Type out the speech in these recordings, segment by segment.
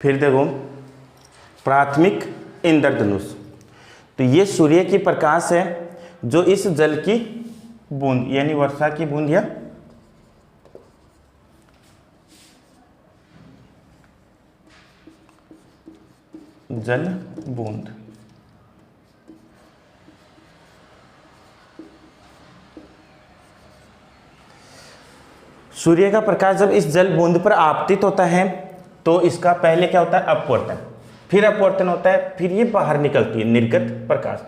फिर देखो प्राथमिक इंद्रधनुष, तो ये सूर्य की प्रकाश है जो इस जल की बूंद यानी वर्षा की बूंद या जल बूंद सूर्य का प्रकाश जब इस जल बूंद पर आपतित होता है तो इसका पहले क्या होता है अपवर्तन, फिर अपवर्तन होता है, फिर ये बाहर निकलती है निर्गत प्रकाश।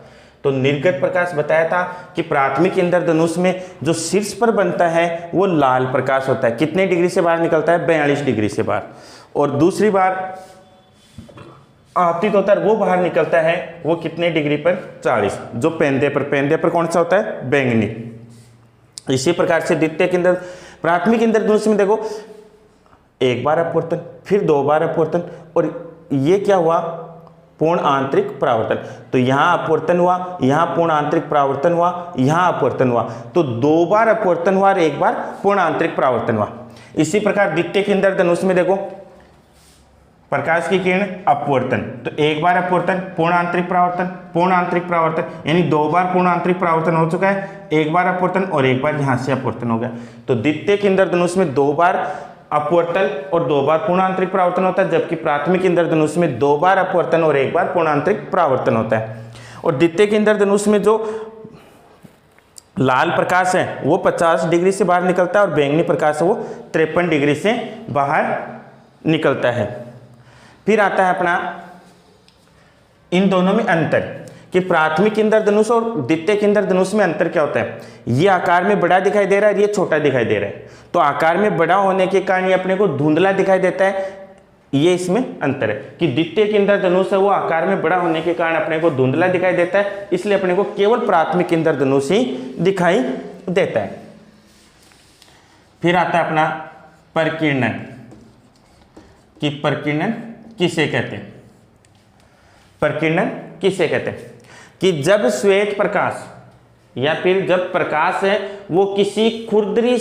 तो निर्गत प्रकाश बताया था कि प्राथमिक इंद्रधनुष में जो शीर्ष पर बनता है वो लाल प्रकाश होता है, कितने डिग्री से बाहर निकलता है 42 डिग्री से बाहर, और दूसरी बार आपतित होता है वो बाहर निकलता है वो कितने डिग्री पर 40, जो पेंदे पर कौन सा होता है बैंगनी। इसी प्रकार से द्वितीय प्राथमिक इंद्रधनुष में देखो एक बार अपवर्तन, फिर दो बार अपवर्तन, और ये क्या हुआ पूर्ण आंतरिक परावर्तन। तो यहाँ अपवर्तन हुआ, यहाँ पूर्ण आंतरिक परावर्तन हुआ, यहाँ अपवर्तन हुआ, तो दो बार अपवर्तन हुआ और एक बार पूर्ण आंतरिक परावर्तन हुआ। इसी प्रकार द्वितीय इंद्रधनुष में देखो प्रकाश की किरण अपवर्तन, तो एक बार अपवर्तन पूर्ण आंतरिक परावर्तन, यानी दो बार पूर्ण आंतरिक परावर्तन हो चुका है, एक बार अपवर्तन और एक बार यहाँ से अपवर्तन हो गया। तो द्वितीय इंद्रधनुष में दो बार अपवर्तन और दो बार पूर्ण आंतरिक परावर्तन होता है, जबकि प्राथमिक इंद्रधनुष में दो बार अपवर्तन और एक बार पूर्ण आंतरिक परावर्तन होता है। और द्वितीय इंद्रधनुष में जो लाल प्रकाश है वो 50 डिग्री से बाहर निकलता है और बैंगनी प्रकाश है वो 53 डिग्री से बाहर निकलता है। फिर आता है अपना इन दोनों में अंतर कि प्राथमिक इंद्रधनुष और द्वितीय इंद्रधनुष में अंतर क्या होता है। ये आकार में बड़ा दिखाई दे रहा है, ये छोटा दिखाई दे रहा है, तो आकार में बड़ा होने के कारण ये अपने को धुंधला दिखाई देता है, ये इसमें अंतर है कि द्वितीय इंद्रधनुष है वो आकार में बड़ा होने के कारण अपने को धुंधला दिखाई देता है, इसलिए अपने को केवल प्राथमिक इंद्रधनुष ही दिखाई देता है। फिर आता है अपना परकीर्णन, कि परकीर्णन किसे कहते हैं। परकीर्णन किसे कहते हैं कि जब श्वेत प्रकाश या फिर जब प्रकाश है वो किसी खुरदरी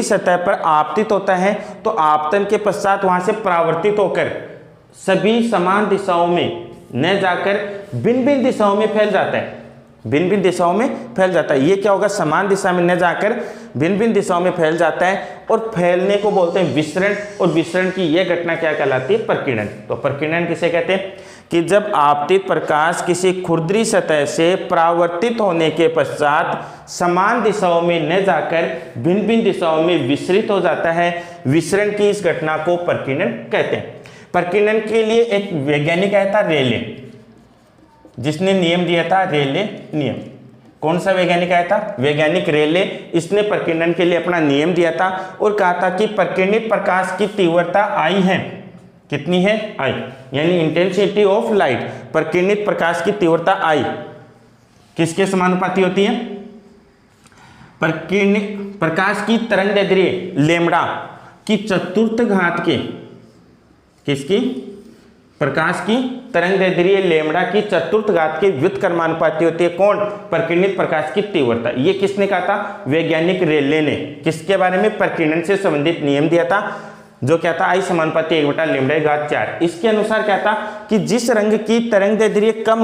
सतह पर आपतित होता है, तो आपतन के पश्चात वहां से परावर्तित होकर सभी समान दिशाओं में न जाकर भिन्न भिन्न दिशाओं में फैल जाता है, ये क्या होगा समान दिशा में न जाकर भिन्न भिन्न दिशाओं में फैल जाता है, और फैलने को बोलते हैं विसरण, और विसरण की यह घटना क्या कहलाती है परकीर्णन। तो परकीर्णन किसे कहते हैं कि जब आपतित प्रकाश किसी खुरदरी सतह से परावर्तित होने के पश्चात समान दिशाओं में न जाकर भिन्न भिन्न दिशाओं में विसरित हो जाता है, विसरण की इस घटना को परकीर्णन कहते हैं। परकीर्णन के लिए एक वैज्ञानिक आया था रेले, जिसने नियम दिया था रेले नियम। कौन सा वैज्ञानिक आया था? वैज्ञानिक रेले। इसने प्रकीर्णन के लिए अपना नियम दिया था और कहा था कि प्रकीर्णित प्रकाश की तीव्रता आई है, कितनी है आई, यानी इंटेंसिटी ऑफ लाइट, प्रकीर्णित प्रकाश की तीव्रता आई किसके समानुपाती होती है? प्रकीर्णित प्रकाश की तरंगदैर्घ्य लैम्ब्डा की चतुर्थ घात के, किसकी? प्रकाश की तरंगदैर्घ्य लैम्ब्डा की चतुर्थ घात के व्युत्क्रमानुपाती होती है। कौन? प्रकीर्णित प्रकाश की तीव्रता। ये किसने कहा था? वैज्ञानिक रेले ने। किसके बारे में? प्रकीर्णन से संबंधित नियम दिया था, जो क्या था? I समानुपाती 1/λ/4। इसके अनुसार क्या था कि जिस रंग की तरंगदैर्घ्य कम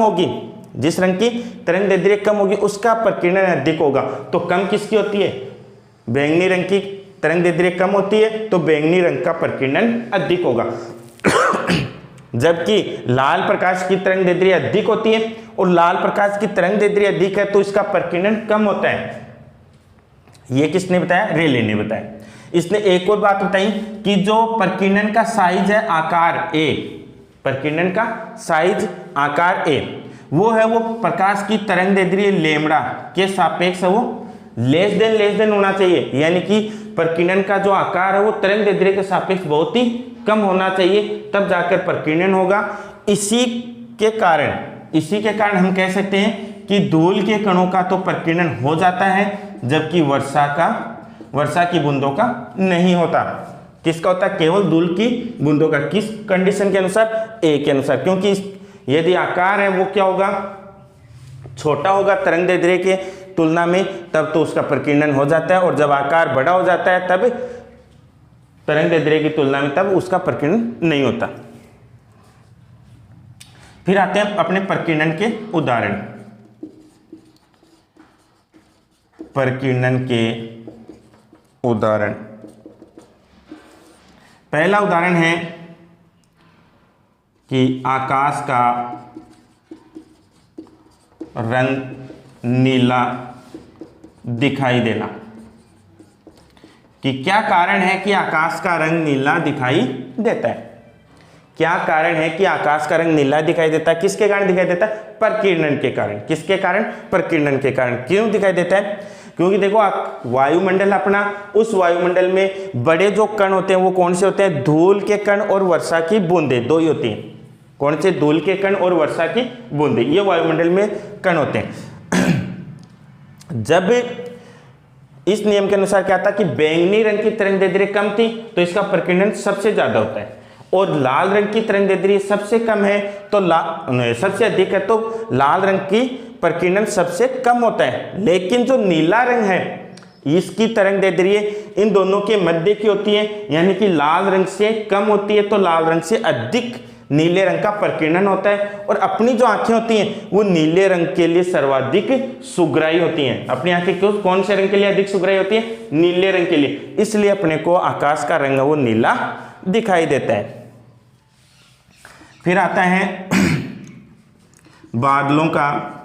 होगी उसका प्रकीर्णन अधिक होगा। तो कम किसकी होती है? बैंगनी रंग की तरंगदैर्घ्य कम होती है, तो बैंगनी रंग का प्रकीर्णन अधिक होगा। जबकि लाल प्रकाश की तरंगदैर्घ्य अधिक होती है और लाल प्रकाश की तरंगदैर्घ्य अधिक है तो इसका प्रकीर्णन कम होता है। यह किसने बताया? रेले ने बताया। इसने एक और बात बताई कि जो प्रकीर्णन का साइज है आकार ए, प्रकीर्णन का साइज आकार ए वो है वो प्रकाश की तरंगदैर्घ्य लैम्ब्डा के सापेक्ष वो लेस देन होना चाहिए, यानी कि प्रकीर्णन का जो आकार है वो तरंगदैर्घ्य के सापेक्ष बहुत ही कम होना चाहिए, तब जाकर प्रकीर्णन होगा। इसी के कारण हम कह सकते हैं कि धूल के कणों का तो प्रकीर्णन हो जाता है, जबकि वर्षा की बूंदों का नहीं होता। किसका होता है? केवल धूल की बूंदों का। किस कंडीशन के अनुसार? ए के अनुसार, क्योंकि यदि आकार है वो क्या होगा? छोटा होगा तरंगदैर्घ्य के तुलना में, तब तो उसका प्रकीर्णन हो जाता है, और जब आकार बड़ा हो जाता है तब तरंग दैर्ध्य की तुलना में तब उसका प्रकीर्णन नहीं होता। फिर आते हैं अपने प्रकीर्णन के उदाहरण। प्रकीर्णन के उदाहरण, पहला उदाहरण है कि आकाश का रंग नीला दिखाई देना। कि क्या कारण है कि आकाश का रंग नीला दिखाई देता है? क्या कारण है कि आकाश का रंग नीला दिखाई देता है? किसके कारण दिखाई देता है? प्रकीर्णन के कारण। किसके कारण? प्रकीर्णन के कारण। क्यों दिखाई देता है? क्योंकि देखो वायुमंडल अपना, उस वायुमंडल में बड़े जो कण होते हैं वो कौन से होते हैं? धूल के कण और वर्षा की बूंदें, दो ही होती हैं। कौन से? धूल के कण और वर्षा की बूंदें, ये वायुमंडल में कण होते हैं। जब इस नियम के अनुसार क्या था कि बैंगनी रंग की तरंग दैर्ध्य कम थी तो इसका प्रकीर्णन सबसे ज्यादा होता है, और लाल रंग की तरंग दैर्ध्य सबसे कम है तो सबसे अधिक है तो लाल रंग की प्रकीर्णन सबसे कम होता है। लेकिन जो नीला रंग है इसकी तरंग दैर्ध्य इन दोनों के मध्य की होती है, यानी कि लाल रंग से कम होती है तो लाल रंग से अधिक नीले रंग का प्रकीर्णन होता है। और अपनी जो आंखें होती हैं वो नीले रंग के लिए सर्वाधिक सुग्राही होती हैं। अपनी आंखें क्यों, कौन से रंग के लिए अधिक सुग्राही होती है? नीले रंग के लिए। इसलिए अपने को आकाश का रंग वो नीला दिखाई देता है। फिर आता है बादलों का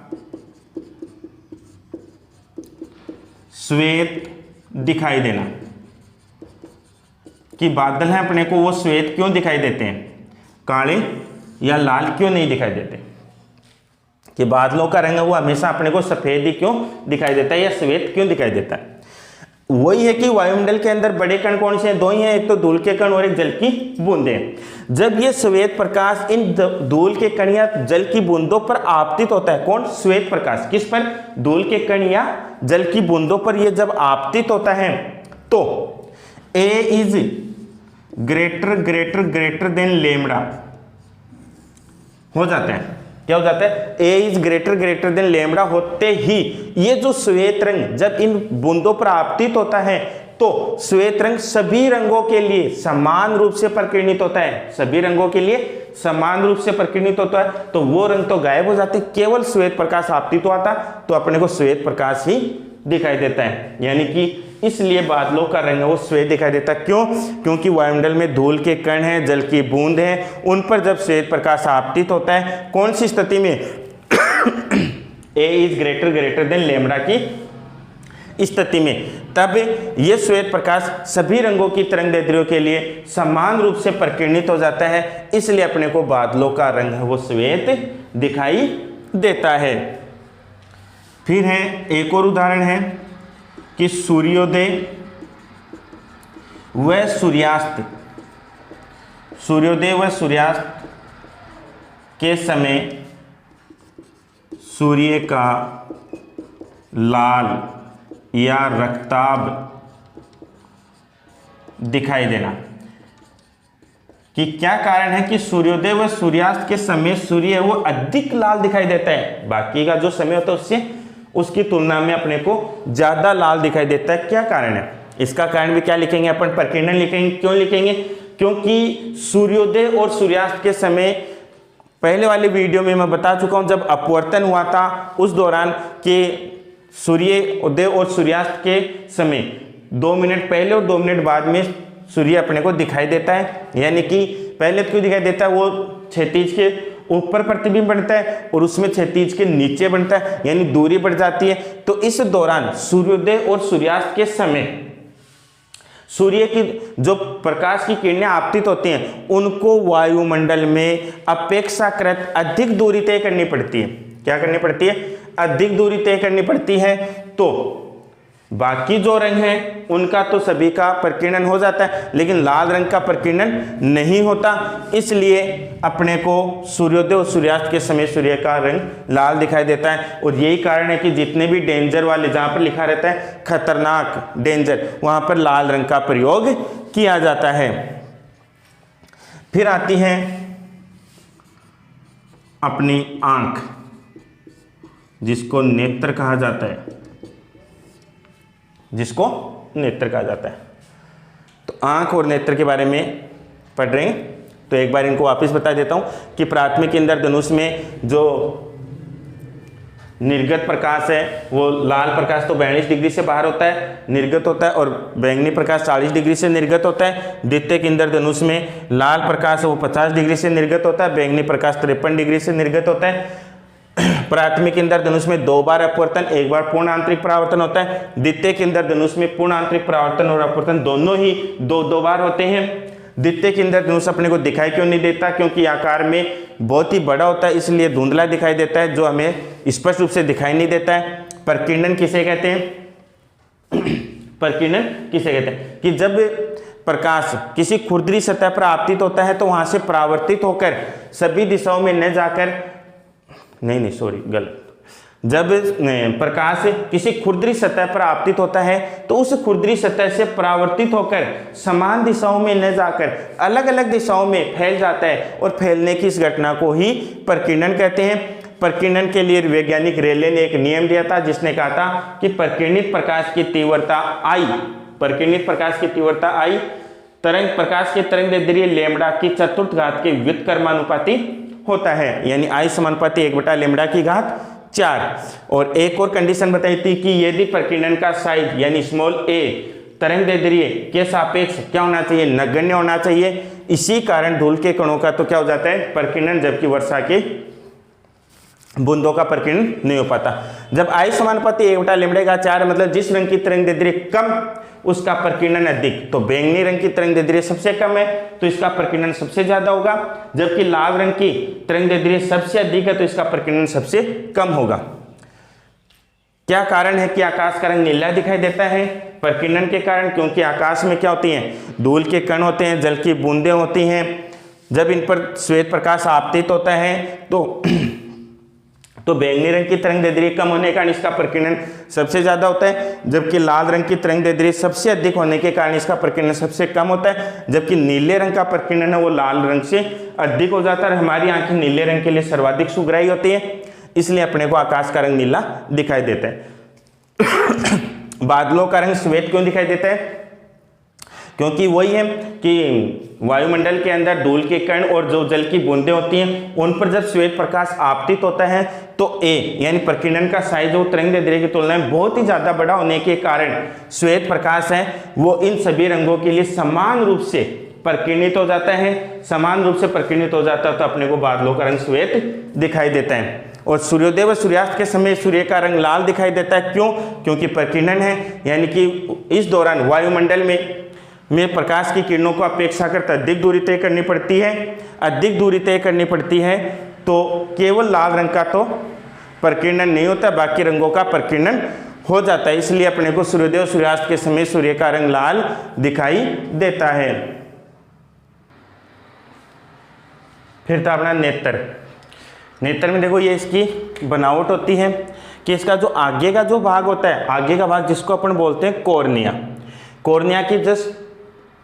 श्वेत दिखाई देना। कि बादल हैं अपने को वो श्वेत क्यों दिखाई देते हैं, काले या लाल क्यों नहीं दिखाई देते? कि बादलों का रंग वो हमेशा अपने को सफेद ही क्यों दिखाई देता है या श्वेत क्यों दिखाई देता है? वही है कि वायुमंडल के अंदर बड़े कण कौन से हैं? दो ही हैं, एक तो धूल के कण और एक जल की बूंदें। जब ये श्वेत प्रकाश इन धूल के कण या जल की बूंदों पर आपतित होता है, कौन? श्वेत प्रकाश किस पर? धूल के कण या जल की बूंदों पर ये जब आपतित होता है तो a is greater greater greater than lambda हो जाते हैं। क्या हो जाता है? A is greater greater than lambda होते ही ये जो श्वेत रंग जब इन बूंदों पर आपतित होता है तो श्वेत रंग सभी रंगों के लिए समान रूप से प्रकीर्णित होता है। सभी रंगों के लिए समान रूप से प्रकीर्णित होता है, तो वो रंग तो गायब हो जाते, केवल श्वेत प्रकाश आपतित हुआ था तो अपने को श्वेत प्रकाश ही दिखाई देता है। यानी कि इसलिए बादलों का रंग वो श्वेत दिखाई देता है। क्यों? क्योंकि वायुमंडल में धूल के कण हैं, जल की बूंद हैं, उन पर जब श्वेत प्रकाश आपतित होता है, कौन सी स्थिति में? A is greater greater than lambda की स्थिति में, तब ये श्वेत प्रकाश सभी रंगों की तरंग दैर्ध्यों के लिए समान रूप से प्रकीर्णित हो जाता है। इसलिए अपने को बादलों का रंग है वो श्वेत दिखाई देता है। फिर है एक और उदाहरण है कि सूर्योदय व सूर्यास्त, सूर्योदय व सूर्यास्त के समय सूर्य का लाल या रक्ताभ दिखाई देना। कि क्या कारण है कि सूर्योदय व सूर्यास्त के समय सूर्य वो अधिक लाल दिखाई देता है, बाकी का जो समय होता है उससे उसकी तुलना में अपने को ज्यादा लाल दिखाई देता है। क्या कारण है? इसका कारण भी क्या लिखेंगे अपन? प्रकीर्णन लिखेंगे। क्यों लिखेंगे? क्योंकि सूर्योदय और सूर्यास्त के समय पहले वाले वीडियो में मैं बता चुका हूं, जब अपवर्तन हुआ था उस दौरान के सूर्य उदय और सूर्यास्त के समय 2 मिनट पहले और 2 मिनट बाद में सूर्य अपने को दिखाई देता है। यानी कि पहले क्यों दिखाई देता है? वो क्षैतिज के ऊपर प्रतिबिंब बनता है और उसमें क्षैतिज के नीचे बनता है, यानी दूरी बढ़ जाती है। तो इस दौरान सूर्योदय और सूर्यास्त के समय सूर्य की जो प्रकाश की किरणें आपतित होती हैं उनको वायुमंडल में अपेक्षाकृत अधिक दूरी तय करनी पड़ती है। क्या करनी पड़ती है? अधिक दूरी तय करनी पड़ती है। तो बाकी जो रंग हैं उनका तो सभी का प्रकीर्णन हो जाता है, लेकिन लाल रंग का प्रकीर्णन नहीं होता। इसलिए अपने को सूर्योदय और सूर्यास्त के समय सूर्य का रंग लाल दिखाई देता है। और यही कारण है कि जितने भी डेंजर वाले, जहां पर लिखा रहता है खतरनाक, डेंजर, वहां पर लाल रंग का प्रयोग किया जाता है। फिर आती है अपनी आंख, जिसको नेत्र कहा जाता है, जिसको नेत्र कहा जाता है। तो आंख और नेत्र के बारे में पढ़ रहे हैं, तो एक बार इनको वापस बता देता हूं कि प्राथमिक इंद्रधनुष में जो निर्गत प्रकाश है वो लाल प्रकाश तो 42 डिग्री से बाहर होता है, निर्गत होता है, और बैंगनी प्रकाश 40 डिग्री से निर्गत होता है। द्वितीयक इंद्रधनुष में लाल प्रकाश है वो 50 डिग्री से निर्गत होता है, बैंगनी प्रकाश 53 डिग्री से निर्गत होता है। प्राथमिक इंद्रधनुष में 2 बार अपवर्तन, 1 बार पूर्ण आंतरिक परावर्तन होता है। द्वितीयक इंद्रधनुष में पूर्ण आंतरिक परावर्तन और अपवर्तन दोनों ही 2 बार होते हैं। द्वितीयक इंद्रधनुष अपने को दिखाई क्यों नहीं देता? क्योंकि आकार में बहुत ही बड़ा होता है, इसलिए धुंधला दिखाई देता है, जो हमें स्पष्ट रूप से दिखाई नहीं देता है। प्रकीर्णन किसे कहते हैं? प्रकीर्णन किसे कहते हैं? कि जब प्रकाश किसी खुरदरी सतह पर आपतित होता है तो वहां से परावर्तित होकर सभी दिशाओं में न जाकर, गलत। जब प्रकाश किसी खुरदरी सतह पर आपतित होता है तो उस खुरदरी सतह से परावर्तित होकर समान दिशाओं में न जाकर अलग अलग दिशाओं में फैल जाता है, और फैलने की इस घटना को ही प्रकीर्णन कहते हैं। प्रकीर्णन के लिए वैज्ञानिक रेले ने एक नियम दिया था, जिसने कहा था कि प्रकीर्णित प्रकाश की तीव्रता आई, प्रकीर्णित प्रकाश की तीव्रता आई तरंग प्रकाश के तरंगदैर्ध्य लैम्ब्डा की चतुर्थ घात के व्युत्क्रमानुपाती होता है, यानी आई समानुपाती 1/λ की घात 4। और एक और कंडीशन बताई थी कि यदि प्रकीर्णन का साइज यानी स्मॉल a तरंगदैर्ध्य के सापेक्ष क्या होना चाहिए? नगण्य होना चाहिए। इसी कारण धूल के कणों का तो क्या हो जाता है? प्रकीर्णन, जबकि वर्षा के बूंदों का प्रकीर्णन नहीं हो पाता। जब आई समानुपाती 1/λ का 4 मतलब जिस रंग की तरंगदैर्ध्य कम उसका प्रकीर्णन अधिक, तो बैंगनी रंग की तरंगदैर्ध्य सबसे कम है तो इसका प्रकीर्णन सबसे ज्यादा होगा, जबकि लाल रंग की तरंगदैर्ध्य सबसे अधिक है तो इसका प्रकीर्णन सबसे कम होगा। क्या कारण है कि आकाश का रंग नीला दिखाई देता है? प्रकीर्णन के कारण, क्योंकि आकाश में क्या होती हैं? धूल के कण होते हैं, जल की बूंदें होती हैं। जब इन पर श्वेत प्रकाश आपतित होता है तो बैंगनी रंग की तरंगदैर्ध्य कम होने के कारण इसका प्रकीर्णन सबसे ज्यादा होता है, जबकि लाल रंग की तरंगदैर्ध्य सबसे अधिक होने के कारण इसका प्रकीर्णन सबसे कम होता है। जबकि नीले रंग का प्रकीर्णन है वो लाल रंग से अधिक हो जाता है। हमारी आंखें नीले रंग के लिए सर्वाधिक सुग्राही होती है, इसलिए अपने को आकाश का रंग नीला दिखाई देता है। बादलों का रंग श्वेत क्यों दिखाई देता है? क्योंकि वही है कि वायुमंडल के अंदर धूल के कण और जो जल की बूंदें होती हैं उन पर जब श्वेत प्रकाश आपतित होता है तो ए यानी प्रकीर्णन का साइज वो तरंगदैर्ध्य की तुलना में बहुत ही ज्यादा बड़ा होने के कारण श्वेत प्रकाश है वो इन सभी रंगों के लिए समान रूप से प्रकीर्णित हो जाता है। समान रूप से प्रकीर्णित हो जाता है तो अपने को बादलों का रंग श्वेत दिखाई देता है। और सूर्योदय व सूर्यास्त के समय सूर्य का रंग लाल दिखाई देता है। क्यों? क्योंकि प्रकीर्णन है, यानी कि इस दौरान वायुमंडल में प्रकाश की किरणों को अपेक्षाकृत अधिक दूरी तय करनी पड़ती है। अधिक दूरी तय करनी पड़ती है तो केवल लाल रंग का तो प्रकीर्णन नहीं होता, बाकी रंगों का प्रकीर्णन हो जाता है। इसलिए अपने को सूर्योदय और सूर्यास्त के समय सूर्य का रंग लाल दिखाई देता है। फिर था अपना नेत्र। नेत्र में देखो ये इसकी बनावट होती है कि इसका जो आगे का जो भाग होता है, आगे का भाग जिसको अपन बोलते हैं कॉर्निया, कॉर्निया की जस्ट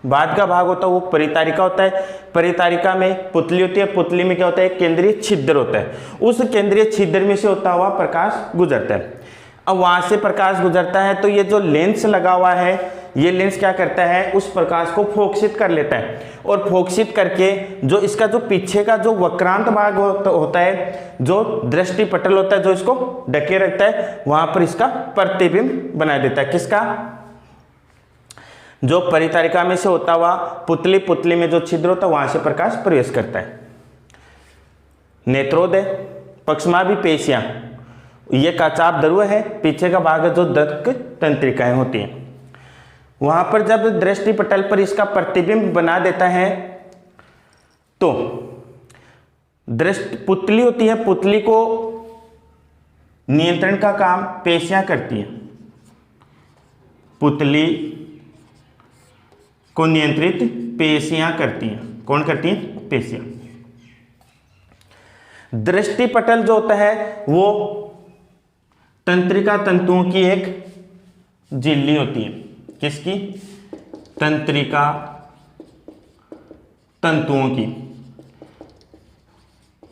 बाद का भाग होता है वो परितारिका होता है। परितारिका में पुतली होती है, पुतली में क्या होता है? केंद्रीय छिद्र होता है। उस केंद्रीय छिद्र में से होता हुआ प्रकाश गुजरता है। अब वहां से प्रकाश गुजरता है तो ये जो लेंस लगा हुआ है ये लेंस क्या करता है? उस प्रकाश को फोकसित कर लेता है, और फोकसित करके जो इसका जो पीछे का जो वक्रांत भाग होता है, जो दृष्टि पटल होता है जो इसको ढके रखता है, वहां पर इसका प्रतिबिंब बना देता है। किसका? जो परितारिका में से होता हुआ पुतली में जो छिद्र होता है वहां से प्रकाश प्रवेश करता है। नेत्रोदय पक्षमा भी पेशियां, ये काचाप ध्रुव है, पीछे का भाग है जो दत्क तंत्रिकाएं होती हैं, वहां पर जब दृष्टि पटल पर इसका प्रतिबिंब बना देता है तो दृष्टि पुतली होती है, पुतली को नियंत्रण का काम पेशियां करती है। पुतली को नियंत्रित पेशियां करती हैं। कौन करती हैं? पेशियां। दृष्टि पटल जो होता है वो तंत्रिका तंतुओं की एक झिल्ली होती है। किसकी? तंत्रिका तंतुओं की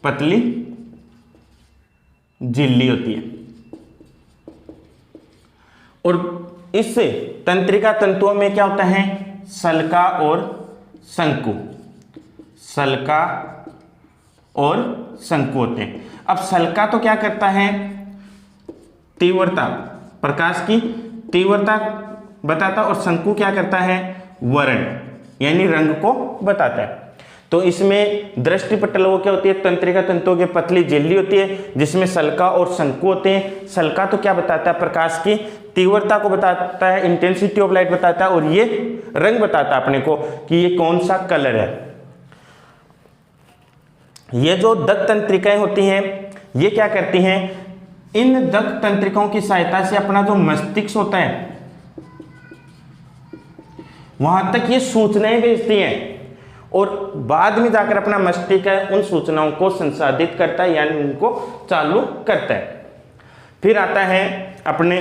पतली झिल्ली होती है, और इससे तंत्रिका तंतुओं में क्या होता है? सल्का और शंकु, सल्का और शंकु होते हैं। अब सल्का तो क्या करता है, तीव्रता, प्रकाश की तीव्रता बताता, और शंकु क्या करता है, वर्ण यानी रंग को बताता है। तो इसमें दृष्टिपटल वो क्या होती है, तंत्रिका तंतुओं की पतली झिल्ली होती है, जिसमें सल्का और शंकु होते हैं। सल्का तो क्या बताता है, प्रकाश की तीव्रता को बताता है, इंटेंसिटी ऑफ लाइट बताता है, और ये रंग बताता है अपने को कि ये कौन सा कलर है। ये जो दक तंत्रिकाएं होती हैं, ये क्या करती हैं, इन दक तंत्रिकाओं की सहायता से अपना जो मस्तिष्क होता है वहां तक ये सूचनाएं भेजती हैं, और बाद में जाकर अपना मस्तिष्क है उन सूचनाओं को संसाधित करता है, यानी उनको चालू करता है। फिर आता है अपने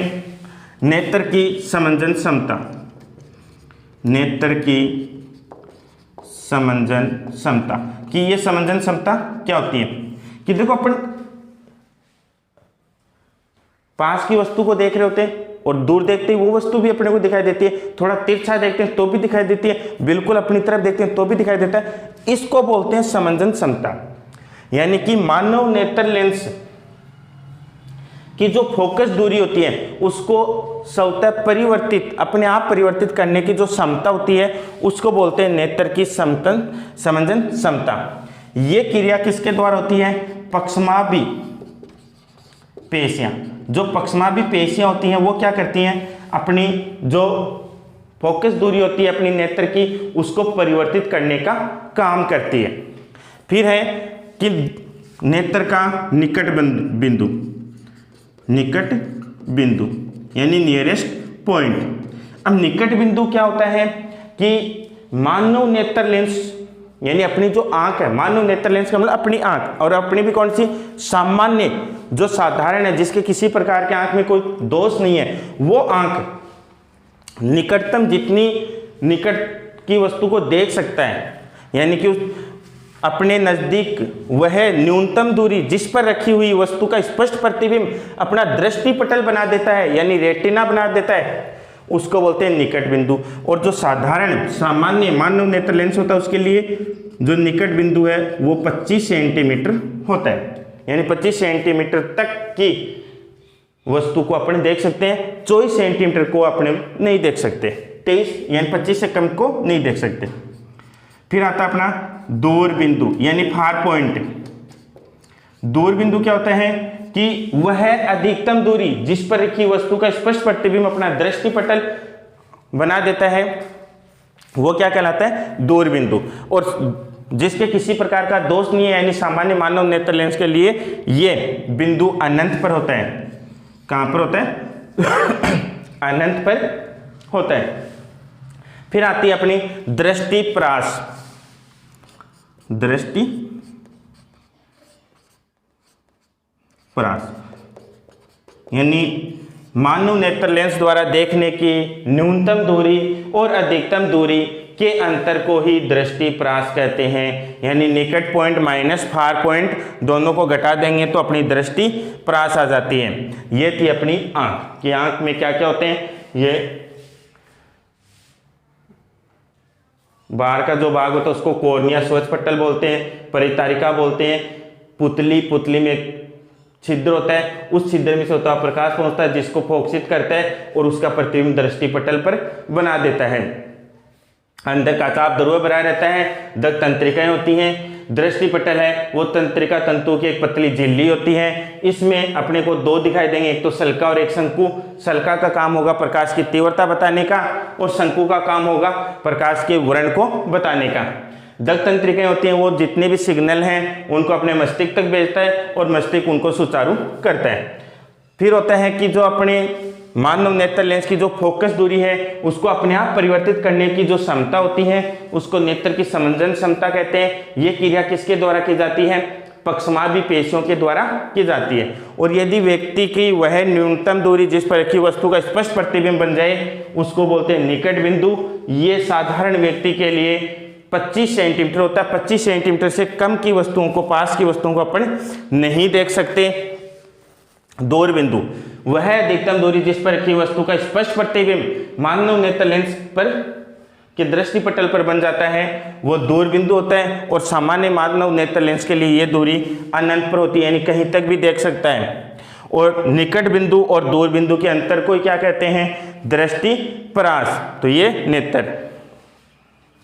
नेत्र की समंजन क्षमता, नेत्र की समंजन क्षमता, कि ये समंजन क्षमता क्या होती है, कि देखो अपन पास की वस्तु को देख रहे होते हैं और दूर देखते ही वो वस्तु भी अपने को दिखाई देती है, थोड़ा तिरछा देखते हैं तो भी दिखाई देती है, बिल्कुल अपनी तरफ देखते हैं तो भी दिखाई देता है। इसको बोलते हैं समंजन क्षमता। यानी कि मानव नेत्र लेंस की जो फोकस दूरी होती है उसको स्वतः परिवर्तित, अपने आप परिवर्तित करने की जो क्षमता होती है उसको बोलते हैं नेत्र की समंजन क्षमता। ये क्रिया किसके द्वारा होती है, पक्षमाभि पेशियां, जो पक्षमाभि पेशियां होती हैं वो क्या करती हैं, अपनी जो फोकस दूरी होती है अपनी नेत्र की उसको परिवर्तित करने का काम करती है। फिर है कि नेत्र का निकट बिंदु, निकट बिंदु यानी नियरेस्ट पॉइंट। अब निकट बिंदु क्या होता है कि मानव नेत्र लेंस यानी अपनी जो आंख है, मानव नेत्र लेंस का मतलब अपनी आंख, और अपनी भी कौन सी, सामान्य जो साधारण है, जिसके किसी प्रकार के आंख में कोई दोष नहीं है, वो आंख निकटतम जितनी निकट की वस्तु को देख सकता है, यानी कि अपने नजदीक वह न्यूनतम दूरी जिस पर रखी हुई वस्तु का स्पष्ट प्रतिबिंब अपना दृष्टिपटल बना देता है, यानी रेटिना बना देता है, उसको बोलते हैं निकट बिंदु। और जो साधारण सामान्य मानव नेत्र लेंस होता है उसके लिए जो निकट बिंदु है वो 25 सेंटीमीटर होता है, यानी 25 सेंटीमीटर तक की वस्तु को अपने देख सकते हैं, 24 सेंटीमीटर को अपने नहीं देख सकते, 23 यानी 25 से कम को नहीं देख सकते। फिर आता अपना दूर बिंदु यानी फार पॉइंट। दूर बिंदु क्या होता है कि वह अधिकतम दूरी जिस पर रखी वस्तु का स्पष्ट प्रतिबिंब अपना दृष्टिपटल बना देता है, वो क्या कहलाता है, दूर बिंदु। और जिसके किसी प्रकार का दोष नहीं है, यानी सामान्य मानव नेत्र लेंस के लिए ये बिंदु अनंत पर होता है। कहां पर होता है अनंत पर होता है। फिर आती है अपनी दृष्टि परास, दृष्टि परास यानी मानव नेत्र लेंस द्वारा देखने की न्यूनतम दूरी और अधिकतम दूरी के अंतर को ही दृष्टि परास कहते हैं। यानी निकट पॉइंट माइनस फार पॉइंट दोनों को घटा देंगे तो अपनी दृष्टि परास आ जाती है। ये थी अपनी आंख कि आंख में क्या क्या होते हैं, ये बाहर का जो भाग होता है उसको कॉर्निया श्वेतपटल बोलते हैं, परितारिका बोलते हैं, पुतली, पुतली में छिद्र होता है, उस छिद्र में से होता है प्रकाश पहुंचता है जिसको फोकसित करता है और उसका प्रतिबिंब दृष्टिपटल पर बना देता है। अंदर का चाप ध्रुव बना रहता है, दक तंत्रिकाएं होती हैं, दृष्टिपटल है वो तंत्रिका तंतु की एक पतली झिल्ली होती है। इसमें अपने को दो दिखाई देंगे, एक तो सल्का और एक शंकु। सल्का का काम होगा प्रकाश की तीव्रता बताने का और शंकु का काम होगा प्रकाश के वर्ण को बताने का। दक तंत्रिकाएं होती हैं वो जितने भी सिग्नल हैं उनको अपने मस्तिष्क तक भेजता है और मस्तिष्क उनको सुचारू करता है। फिर होता है कि जो अपने मानव नेत्र लेंस की जो फोकस दूरी है उसको अपने आप परिवर्तित करने की जो क्षमता होती है उसको नेत्र की समंजन क्षमता कहते हैं। ये क्रिया किसके द्वारा की जाती है, पक्षमाभि पेशियों के द्वारा की जाती है। और यदि व्यक्ति की वह न्यूनतम दूरी जिस पर रखी वस्तु का स्पष्ट प्रतिबिंब बन जाए उसको बोलते हैं निकट बिंदु। ये साधारण व्यक्ति के लिए 25 सेंटीमीटर होता है। 25 सेंटीमीटर से कम की वस्तुओं को, पास की वस्तुओं को अपन नहीं देख सकते। दूर बिंदु वह अधिकतम दूरी जिस पर रखी वस्तु का स्पष्ट प्रतिबिंब मानव नेत्र लेंस पर कि दृष्टि पटल पर बन जाता है वो दूर बिंदु होता है, और सामान्य मानव नेत्र लेंस के लिए ये दूरी अनंत पर होती है, यानी कहीं तक भी देख सकता है। और निकट बिंदु और दूर बिंदु के अंतर को क्या कहते हैं? दृष्टि परास। तो ये नेत्र